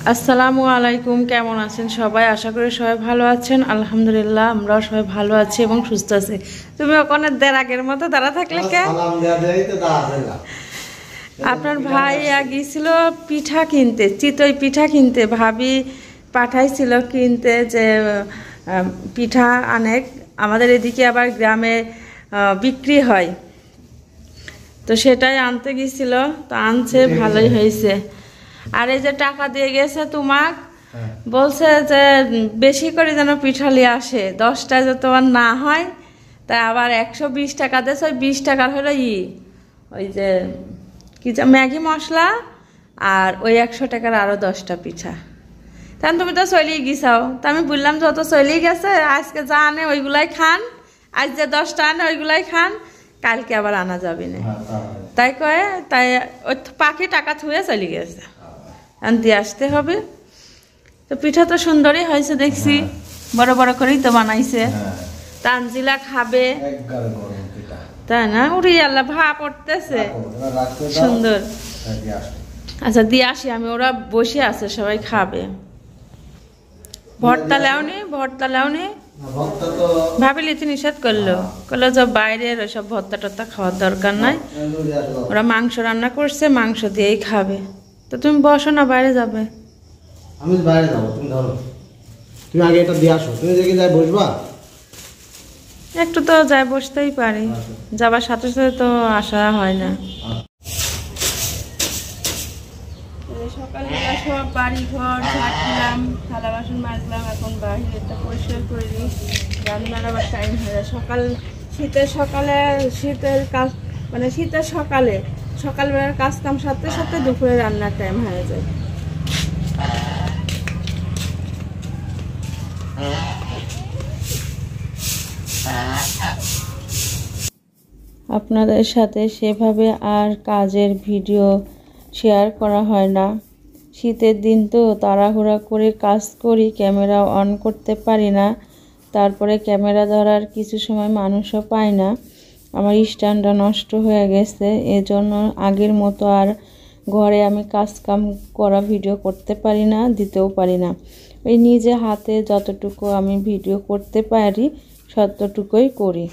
আসসালামু আলাইকুম, কেমন আছেন সবাই? আশা করি সবাই ভালো আছেন। আলহামদুলিল্লাহ আমরাও সবাই ভালো আছি এবং সুস্থ আছি। তুমি ওখানে আগের মতো দাঁড়া থাকলে কে? আপনার ভাই গিয়েছিল পিঠা কিনতে, চিতই পিঠা কিনতে। ভাবি পাঠাইছিল কিনতে যে পিঠা অনেক আমাদের এদিকে আবার গ্রামে বিক্রি হয়, তো সেটাই আনতে গিয়েছিল। তো আনছে, ভালোই হয়েছে। আর এই যে টাকা দিয়ে গেছে তোমাক, বলছে যে বেশি করে যেন পিঠা নিয়ে আসে, 10টায় যে তোমার না হয়, তাই আবার 120 টাকা দিয়েছে। ওই 20 টাকার হলো ওই যে কি ম্যাগি মশলা, আর ওই 100 টাকার আরো 10টা পিঠা। তখন তুমি তো চলেই গেছাও, তো আমি বললাম যত চলেই গেছে, আজকে যা আনে ওইগুলাই খান, আজ যে 10টা আনে ওইগুলাই খান, কালকে আবার আনা যাবে না। তাই কয়ে, তাই ওই পাখি টাকা থুয়ে চলে গেছে, দিয়ে আসতে হবে। তো পিঠা তো সুন্দরই হয়েছে দেখছি, বড় বড় করেই তো বানাইছে। তানজিলা খাবে, তাই না? উড়ি আল্লাহ ভা পড়তেছে সুন্দর। আচ্ছা দিয়ে আসি আমি, ওরা বসে আছে সবাই খাবে। ভর্তা লেওনি, ভর্তা লেওনি ভাবি লিতে নিষেধ করলো, যে বাইরের ওইসব ভর্তা টর্তা খাওয়ার দরকার নাই, ওরা মাংস রান্না করছে, মাংস দিয়েই খাবে। তো তুমি বসো না, বাইরে যাবে? আমি বাইরে যাবো, তুমি ধরো, তুমি আগে এটা দিয়ে আসো। তুমি দেখে যাই বসবা? একটু তো যাই বসতেই পারি, যাবার সাথে সাথে তো আসা হয় না। সকালবেলা সব বাড়ি ঘর ঝাড়লাম, থালা বাসন মাজলাম, এখন বাইরেটা পরিষ্কার করে দিই। রান্নার আবার টাইম হয়ে যায়। শীতের সকালে, শীতের কাজ মানে শীতের সকালে, সকালবেলার কাজ কাম সাথে সাথে দুপুরে রান্নার টাইম হয়ে যায়। আপনাদের সাথে সেভাবে আর কাজের ভিডিও শেয়ার করা হয় না। শীতের দিন তো তাড়াহুড়া করে কাজ করি, ক্যামেরা অন করতে পারি না। তারপরে ক্যামেরা ধরার কিছু সময় মানুষও পাই না। আমার স্ট্যান্ডটা নষ্ট হয়ে গেছে, এজন্য আগের মতো আর ঘরে আমি কাজ কাম করা ভিডিও করতে পারি না, দিতেও পারি না। ওই নিজে হাতে যতটুকু আমি ভিডিও করতে পারি ততটুকুই করি।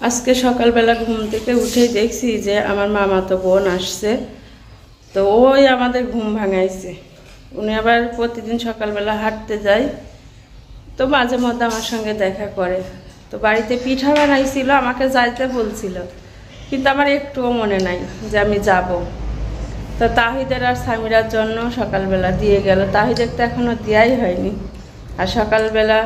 আজকে সকালবেলা ঘুম থেকে উঠেই দেখছি যে আমার মামাতো বোন আসছে, তো ওই আমাদের ঘুম ভাঙাইছে। উনি আবার প্রতিদিন সকালবেলা হাঁটতে যায়, তো মাঝে মধ্যে আমার সঙ্গে দেখা করে। তো বাড়িতে পিঠা বানাইছিল, আমাকে যাইতে বলছিল, কিন্তু আমার একটুও মনে নাই যে আমি যাব। তো তাহিদের আর সামিরার জন্য সকালবেলা দিয়ে গেল। তাহিদের তো এখনো দেওয়াই হয়নি। আর সকালবেলা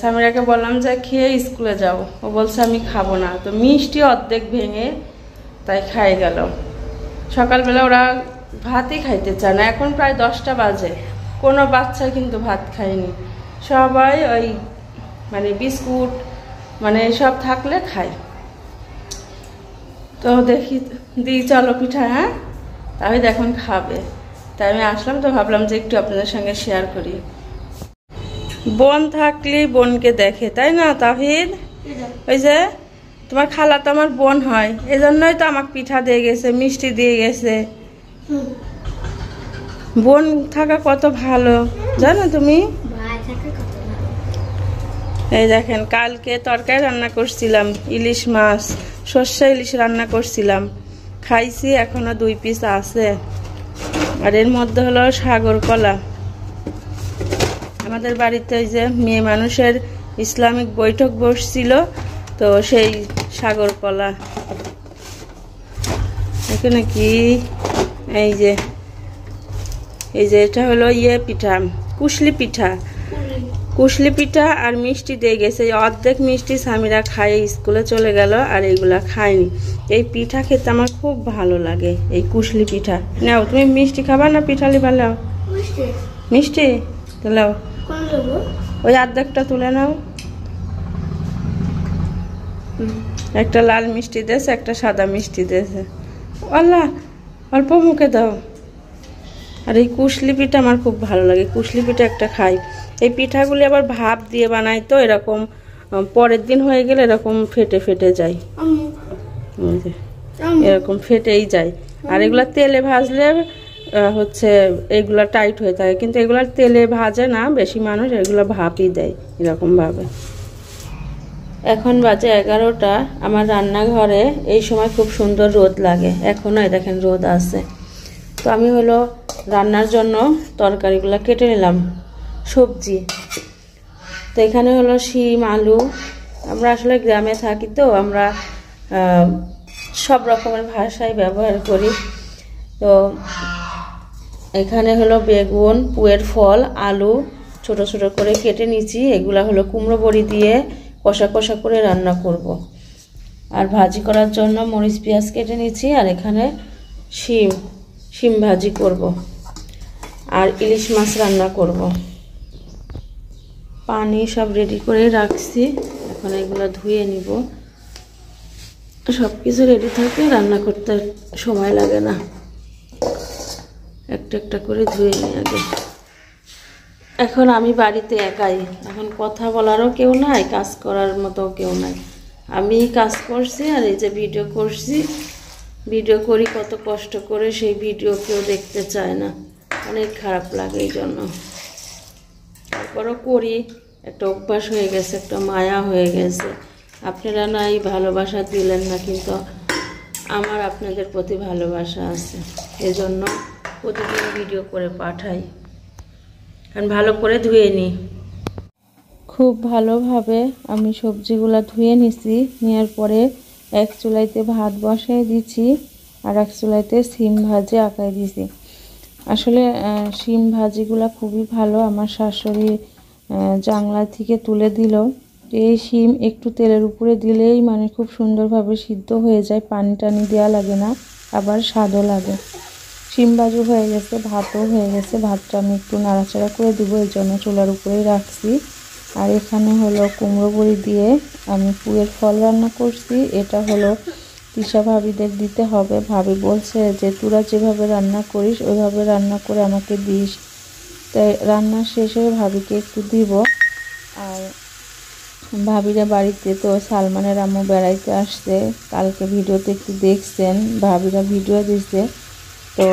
সামিরাকে বললাম যে খেয়ে স্কুলে যাও, ও বলছে আমি খাবো না। তো মিষ্টি অর্ধেক ভেঙে তাই খাই গেল। সকালবেলা ওরা ভাতই খাইতে চায় না। এখন প্রায় 10টা বাজে, কোনো বাচ্চা কিন্তু ভাত খায়নি। সবাই ওই মানে বিস্কুট মানে সব থাকলে খায়। তো দেখি দিই চলো পিঠা, হ্যাঁ তাহিদ এখন খাবে। তাই আমি আসলাম, তো ভাবলাম যে একটু আপনাদের সঙ্গে শেয়ার করি। বোন থাকলেই বোনকে দেখে, তাই না তাহিদ? ওই যে তোমার খালা তো আমার বোন হয়, এজন্যই তো আমাকে পিঠা দিয়ে গেছে, মিষ্টি দিয়ে গেছে। বোন থাকা কত ভালো জানো তুমি? এই দেখেন, কালকে তরকারি রান্না করছিলাম, ইলিশ মাছ, সর্ষে ইলিশ রান্না করছিলাম, খাইছি, এখনো 2 পিস আছে। আর এর মধ্যে হলো সাগর কলা। আমাদের বাড়িতে ওই যে মেয়ে মানুষের ইসলামিক বৈঠক বসছিল, তো সেই সাগর কলা। এখানে কি এই যে এটা হলো পিঠা, কুশলি পিঠা। কুশলি পিঠা আর মিষ্টি দিয়ে গেছে। অর্ধেক মিষ্টি সামিরা খায় স্কুলে চলে গেল, আর এইগুলা খায়নি। এই পিঠা খেতে আমার খুব ভালো লাগে, এই কুশলি পিঠা। নাও তুমি মিষ্টি খাবা না পিঠা লিবা? নাও মিষ্টি তো নাও, ওই অর্ধেকটা তুলে নাও। একটা লাল মিষ্টি দিয়েছে, একটা সাদা মিষ্টি দিয়েছে। আল্লাহ অল্প মুখে দাও। আর এই কুশলি পিঠা আমার খুব ভালো লাগে, কুশলি পিঠা একটা খাই। এই পিঠাগুলি আবার ভাপ দিয়ে বানাই, তো এরকম পরের দিন হয়ে গেলে এরকম ফেটে ফেটে যায়, এরকম ফেটেই যায়। আর এগুলা তেলে ভাজলে হচ্ছে এগুলা টাইট হয়ে থাকে, কিন্তু এগুলা তেলে ভাজে না বেশি মানুষ, এগুলো ভাপই দেয় এরকমভাবে। এখন বাজে 11টা। আমার রান্নাঘরে এই সময় খুব সুন্দর রোদ লাগে, এখনও দেখেন রোদ আছে। তো আমি হলো রান্নার জন্য তরকারিগুলো কেটে নিলাম, সবজি। তো এখানে হলো শিম, আলু। আমরা আসলে গ্রামে থাকি তো আমরা সব রকমের ভাষাই ব্যবহার করি। তো এখানে হলো বেগুন, পুয়ের ফল, আলু ছোট ছোট করে কেটে নিয়েছি। এগুলা হলো কুমড়ো বড়ি দিয়ে কষা কষা করে রান্না করব। আর ভাজি করার জন্য মরিচ পেঁয়াজ কেটে নিয়েছি। আর এখানে শিম ভাজি করব আর ইলিশ মাছ রান্না করব। পানি সব রেডি করে রাখছি, এখন এগুলো ধুয়ে নিব। সব কিছু রেডি থাকে, রান্না করতে সময় লাগে না। একটা একটা করে ধুয়ে নিই আগে। এখন আমি বাড়িতে একাই, এখন কথা বলারও কেউ নাই, কাজ করার মতো কেউ নাই। আমি কাজ করছি আর এই যে ভিডিও করছি। ভিডিও করি কত কষ্ট করে, সেই ভিডিও কেউ দেখতে চায় না, অনেক খারাপ লাগে। এই জন্য তারপরও করি, একটা অভ্যাস হয়ে গেছে, একটা মায়া হয়ে গেছে। আপনারা না এই ভালোবাসা দিলেন না, কিন্তু আমার আপনাদের প্রতি ভালোবাসা আছে, এজন্য প্রতিদিন ভিডিও করে পাঠাই। কারণ ভালো করে ধুয়ে নিই। খুব ভালোভাবে আমি সবজিগুলো ধুয়ে নিছি। নেওয়ার পরে এক চুলাইতে ভাত বসাই দিচ্ছি আর এক চুলাইতে শিম ভাজি আঁকাই দিছি। আসলে শিম ভাজিগুলো খুবই ভালো, আমার শাশুড়ি জাংলা থেকে তুলে দিল। এই শিম একটু তেলের উপরে দিলেই মানে খুব সুন্দরভাবে সিদ্ধ হয়ে যায়, পানি টানি দেওয়া লাগে না, আবার স্বাদও লাগে। শিম ভাজি হয়ে গেছে, ভাতও হয়ে গেছে। ভাতটা আমি একটু নাড়াচাড়া করে দেবো, এই জন্য চুলার উপরেই রাখছি। আর এখানে হলো কুমড়ো বড়ি দিয়ে আমি পুয়ের ফল রান্না করছি। এটা হলো তিশা ভাবিদের দিতে হবে। ভাবি বলছে যে তোরা যেভাবে রান্না করিস ওইভাবে রান্না করে আমাকে দিস। তাই রান্না শেষে ভাবিকে একটু দিব। আর ভাবিরা বাড়িতে তো সালমানের আম্মু বেড়াইতে আসছে, কালকে ভিডিওতে একটু দেখছেন, ভাবিরা ভিডিও দিচ্ছে। তো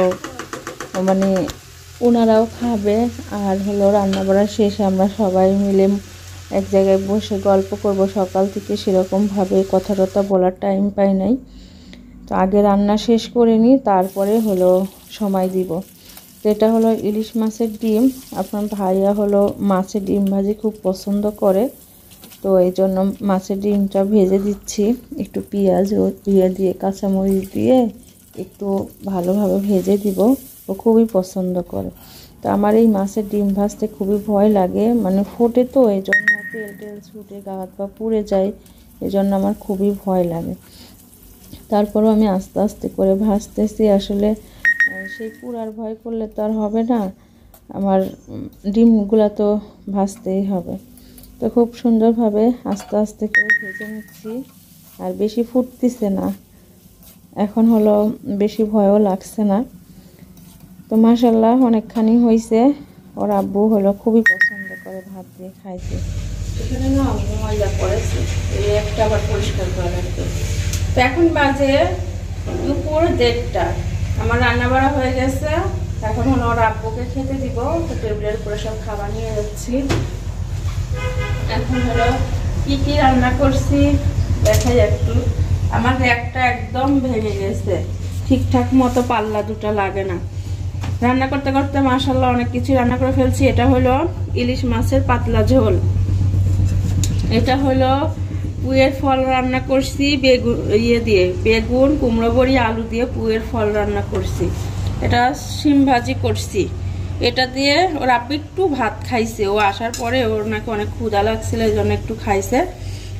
মানে ওনারাও খাবে। আর হলো রান্না বাড়া শেষে আমরা সবাই মিলে এক জায়গায় বসে গল্প করব। সকাল থেকে সেরকমভাবে কথা টথা বলার টাইম পাই নাই, তো আগে রান্না শেষ করে নিই, তারপরে হলো সময় দিব। তো এটা হলো ইলিশ মাছের ডিম। আপনার ভাইয়া হলো মাছের ডিম ভাজি খুব পছন্দ করে, তো এই জন্য মাছের ডিমটা ভেজে দিচ্ছি। একটু পেঁয়াজ দিয়ে কাঁচামরিচ দিয়ে একটু ভালোভাবে ভেজে দিব, ও খুবই পছন্দ করে। তো আমার এই মাছের ডিম ভাজতে খুবই ভয় লাগে, মানে ফোটে তো, এই জন্য তেল ছুটে গা হাত পা পুড়ে যায়, এই জন্য আমার খুবই ভয় লাগে। তারপরও আমি আস্তে আস্তে করে ভাজতেছি। আসলে সেই পুরার ভয় করলে তো আর হবে না, আমার ডিমগুলা তো ভাজতেই হবে। তো খুব সুন্দরভাবে আস্তে আস্তে করে ভেজে নিচ্ছি, আর বেশি ফুটতেছে না, এখন হলো বেশি ভয়ও লাগছে না। তো মাশাআল্লাহ অনেকখানি হয়েছে। ওর আব্বু হলো খুবই পছন্দ করে ভাত দিয়ে খাইতে। এখানে না ময়লা পড়েছে, এই একটা আবার পরিষ্কার করা লাগবে। তো এখন বাজে দুপুর 1:30। আমার রান্না বাড়া হয়ে গেছে, এখন হলো ওর আব্বুকে খেতে দিব। তো টেবিলের উপরে সব খাবার নিয়ে যাচ্ছি। এখন হলো কি কি রান্না করছি দেখাই একটু। আমার একটা একদম ভেঙে গেছে, ঠিকঠাক মতো পাল্লা দুটা লাগে না। রান্না করতে করতে মাশাআল্লাহ অনেক কিছু রান্না করে ফেলছি। এটা হলো ইলিশ মাছের পাতলা ঝোল, এটা হলো পুয়ের ফল রান্না করছি বেগুন কুমড়ো বড়ি আলু দিয়ে পুয়ের ফল রান্না করছি। এটা শিম ভাজি করছি, এটা দিয়ে ওর আব্বু একটু ভাত খাইছে, ও আসার পরে ওর নাকি অনেক ক্ষুধা লাগছিল, এই জন্য একটু খাইছে।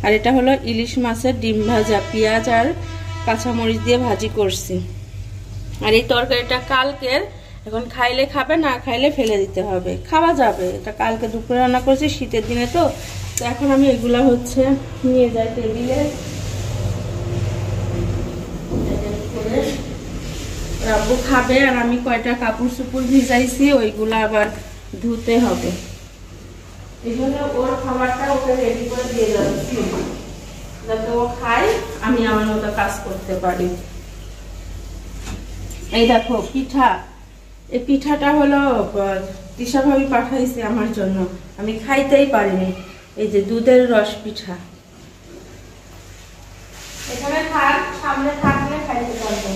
আর এটা হলো ইলিশ মাছের ডিম ভাজা, পেঁয়াজ আর কাঁচামরিচ দিয়ে ভাজি করছি। আর এই তরকারিটা কালকের, এখন খাইলে খাবে, না খাইলে ফেলে দিতে হবে। খাওয়া যাবে, এটা কালকে দুপুরে রান্না করেছি, শীতের দিনে তো। তো এখন আমি এগুলা হচ্ছে নিয়ে যাই টেবিলে। আব্বু খাবে, আর আমি কয়টা কাপড় চুপড় ভিজাইছি ওইগুলা আবার ধুতে হবে। এই জন্য ওর খাবারটা ওকে রেডি করে দিয়ে যাচ্ছি, যাতে ও খায়, আমি আমার মতো কাজ করতে পারি। এই দেখো পিঠা, এই পিঠাটা হলো তিশা ভাবি পাঠাইছে আমার জন্য, আমি খাইতেই পারিনি। এই যে দুধের রস পিঠা, এখানে থাক, সামনে থাকলে খাইতে পারবো,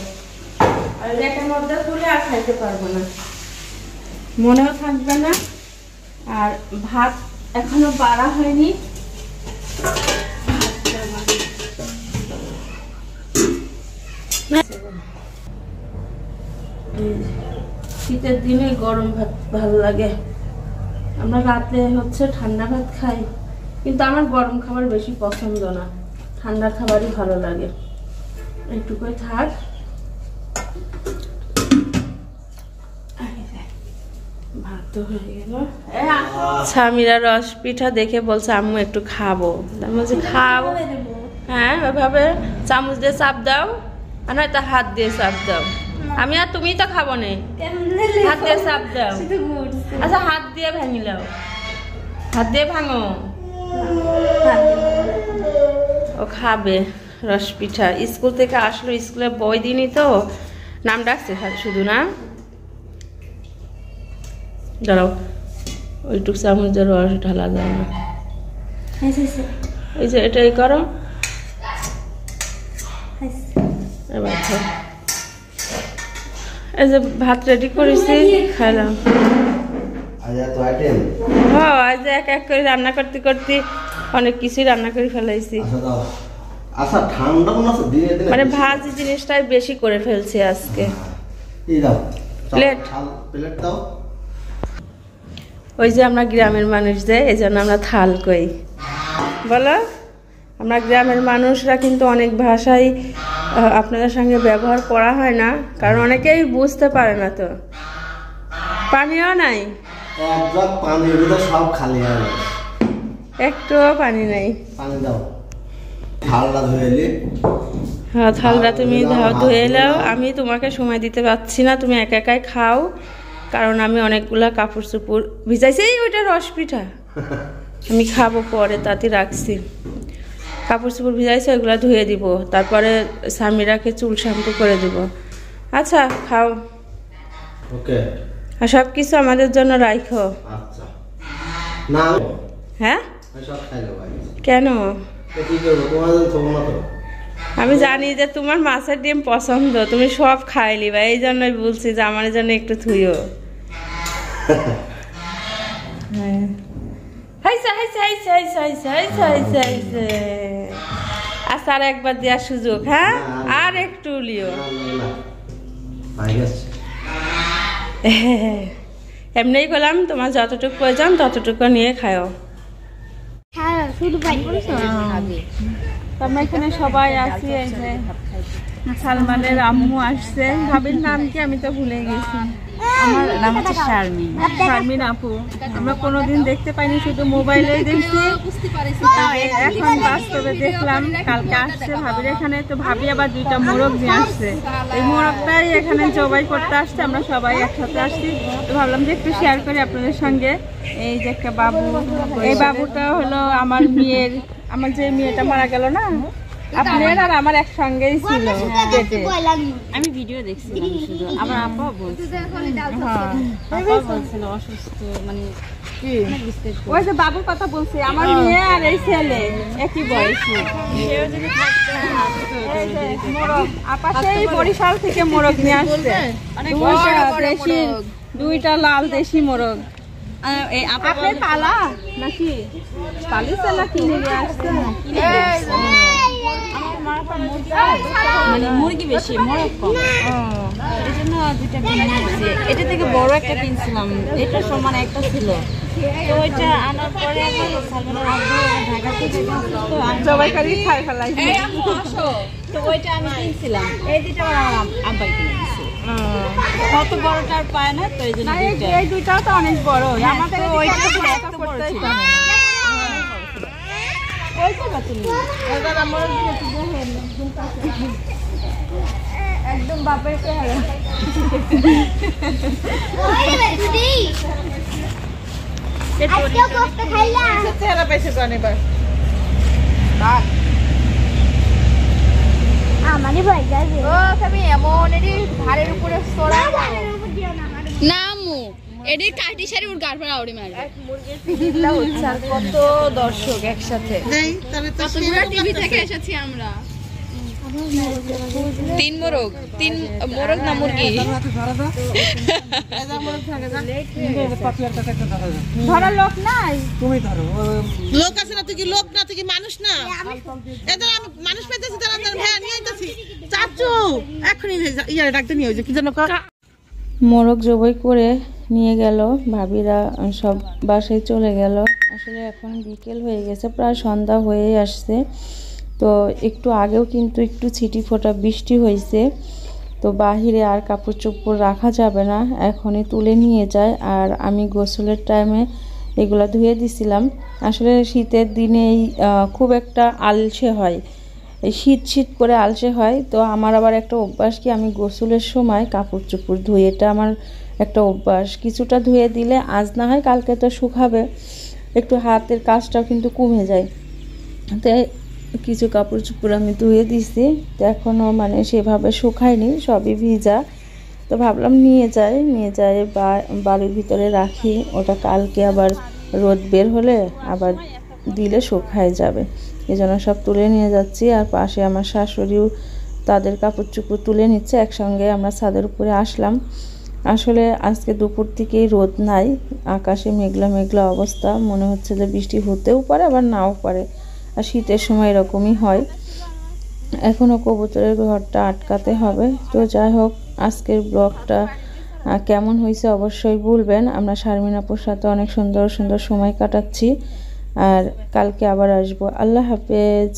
আর রেকের মধ্যে খুলে আর খাইতে পারবো না, মনেও থাকবে না। আর ভাত এখনো বাড়া হয়নি, শীতের দিনে গরম ভাত ভালো লাগে। আমরা রাতে হচ্ছে ঠান্ডা ভাত খাই, কিন্তু আমার গরম খাবার বেশি পছন্দ না, ঠান্ডা খাবারই ভালো লাগে। এইটুকুই থাক। ভাত তো হয়ে গেল। সামিরা রস পিঠা দেখে বলছে আম্মু একটু খাবো, আমি বলছি খাবো। হ্যাঁ, ওইভাবে চামচ দিয়ে চাপ দাও, আর নয়তো হাত দিয়ে চাপ দাও। আমি আর তুমি তো খাবো না, হাত দিয়ে চাপ দাও। আচ্ছা, হাত দিয়ে ভাঙি লাও, হাত দিয়ে ভাঙো। ও খাবে রস পিঠা। স্কুল থেকে আসলো, স্কুলে বই দিনই তো, নাম ডাকছে শুধু না। দাঁড়াও, ওইটুক চামচের রস ঢালা যায় না। এই যে এটাই করো, এবার খাও। এই যে ভাত রেডি করেছি, খাইলাম। হ্যাঁ, আজ এক এক করে রান্না করতে করতে অনেক কিছুই রান্না করে ফেলাইছি। মানে ভাজি জিনিসটাই বেশি করে ফেলছি আজকে। প্লেট দাও। ওই যে আমরা গ্রামের মানুষ যে, এই জন্য আমরা থাল কই। বলো, আমরা গ্রামের মানুষরা কিন্তু অনেক ভাষাই আপনাদের সঙ্গে ব্যবহার করা হয় না, কারণ অনেকেই বুঝতে পারে না। তো পানিও নাই, সব খালি, একটুও পানি নাই। পানি দাও, থালটা ধুয়ে এলি। হ্যাঁ, থালটা তুমি ধুয়ে এলাও। আমি তোমাকে সময় দিতে পারছি না, তুমি একা একাই খাও, কারণ আমি অনেকগুলা কাপড় চোপড় ভিজাইছি। ওইটা রস পিঠা আমি খাবো পরে, তাতে রাখছি। কাপড় চোপড় ভিজাইছে, ওইগুলা ধুয়ে দিব, তারপরে সামিরাকে চুল শ্যাম্পু করে দিব। আচ্ছা, খাও। ওকে। আর সব কিছু আমাদের জন্য রাখো। আচ্ছা। না। হ্যাঁ, সব খাইলো ভাই। কেন? কি করব, তোমার জন্য তো না তো। আমি জানি যে তোমার মাছের ডিম পছন্দ, তুমি সব খাইলি ভাই, এই জন্যই বলছি যে আমার জন্য একটু থুইও। হ্যাঁ, আচ্ছা, আর একবার দেওয়ার সুযোগ। হ্যাঁ, আর একটু লিও। এমনিই বললাম, তোমার যতটুকু প্রয়োজন ততটুকু নিয়ে খাও। আমরা এখানে সবাই আছি। এই যে সালমানের আম্মু আসছে। ভাবির নাম কি আমি তো ভুলে গেছি। আমার নাম হচ্ছে শারমিন। শারমিন আপু, আমরা কোনোদিন দেখতে পাইনি, শুধু মোবাইলেই দেখছি। এখন বাস্তবে দেখলাম। কালকে আসছে ভাবির এখানে, তো ভাবি আবার 2টা মোরগ নিয়ে আসছে। এই মোরগটাই এখানে জবাই করতে আসছে, আমরা সবাই একসাথে আসছি। তো ভাবলাম যে একটু শেয়ার করি আপনাদের সঙ্গে। এই যে একটা বাবু, এই বাবুটা হলো আমার মেয়ের, আমার যে মেয়েটা মারা গেল না, আপনার আর আমার একসঙ্গেই ছিল পেটে। আমি ভিডিও দেখছিলাম শুধু, আমার আপা বলছিল, অসুস্থ, মানে ওই যে বাবুর কথা বলছি, আমার মেয়ে আর এই ছেলে একই বয়সী। আপা সেই বরিশাল থেকে মোরগ নিয়ে আসছে, 2টা লাল দেশি মোরগ। আপনি পালা নাকি পালিছে না কিনে নিয়ে আসছে? মানে মুরগি বেশি, মোরগ কম, এই জন্য 2টা কিনে নিয়েছি। এটা থেকে বড় একটা কিনছিলাম, এটা সমান একটা ছিল। তো ওইটা আনার পরে সালমানের আব্বু ঢাকা থেকে জবাই করে খাই ফেলাইছে। তো ওইটা আমি কিনছিলাম, এই 2টা আমার আব্বাই কিনে দিয়েছে। কত বড়টা আর পায় না, তো এই জন্য এই 2টাও তো অনেক বড়। আমার তো ওইটা এত বড় ছিল। একদম বাপের চেহারা। চেহারা পাইছে এবার। আমারই ভয় যাবে। ও তুমি এমন এটি ঘাড়ের উপরে সরা না আম্মু এডি কাটি শাড়ি ওর গাড় পরে আউড়ি মারবে এক মুরগির ফিলিংটা হচ্ছে আর কত দর্শক একসাথে পুরো টিভি থেকে এসেছি আমরা 3 মোরগ 3 মোরগ না মুরগি ধরা লোক নাই তুমি ধরো লোক আছে না তুই কি লোক না তুই কি মানুষ না এদের আমি মানুষ পেতেছি তারা ভাইয়া নিয়ে আইতাছি চাচু এখনই ইয়ারে ডাকতে নিয়ে হয়েছে কি যেন মোরগ জবাই করে নিয়ে গেল, ভাবিরা সব বাসায় চলে গেল। আসলে এখন বিকেল হয়ে গেছে, প্রায় সন্ধ্যা হয়ে আসছে। তো একটু আগেও কিন্তু একটু ছিটি ফোঁটা বৃষ্টি হয়েছে, তো বাহিরে আর কাপড় চোপড় রাখা যাবে না, এখনই তুলে নিয়ে যায়। আর আমি গোসলের টাইমে এগুলা ধুয়ে দিছিলাম। আসলে শীতের দিনেই খুব একটা আলসে হয়, এই শীত করে আলসে হয়। তো আমার আবার একটা অভ্যাস কি, আমি গোসলের সময় কাপড় চোপড় ধুই, এটা আমার একটা অভ্যাস। কিছুটা ধুয়ে দিলে আজ না হয় কালকে তো শুকাবে, একটু হাতের কাজটাও কিন্তু কমে যায়। তো কিছু কাপড় চোপড় আমি ধুয়ে দিছি, তো এখনও মানে সেভাবে শুকায়নি, সবই ভিজা। তো ভাবলাম নিয়ে যাই বাড়ির ভিতরে রাখি, ওটা কালকে আবার রোদ বের হলে আবার দিলে শুকায় যাবে। এই জন্য সব তুলে নিয়ে যাচ্ছি। আর পাশে আমার শাশুড়িও তাদের কাপড় চোপড় তুলে নিচ্ছে, একসঙ্গে আমরা ছাদের উপরে আসলাম। আসলে আজকে দুপুর থেকেই রোদ নাই, আকাশে মেঘলা মেঘলা অবস্থা, মনে হচ্ছে যে বৃষ্টি হতেও পারে আবার নাও পারে। আর শীতের সময় এরকমই হয়। এখনও কবুতরের ঘরটা আটকাতে হবে। তো যাই হোক, আজকের ব্লগটা কেমন হয়েছে অবশ্যই বলবেন। আমরা শারমিন আপুর সাথে অনেক সুন্দর সুন্দর সময় কাটাচ্ছি, আর কালকে আবার আসবো। আল্লাহ হাফেজ।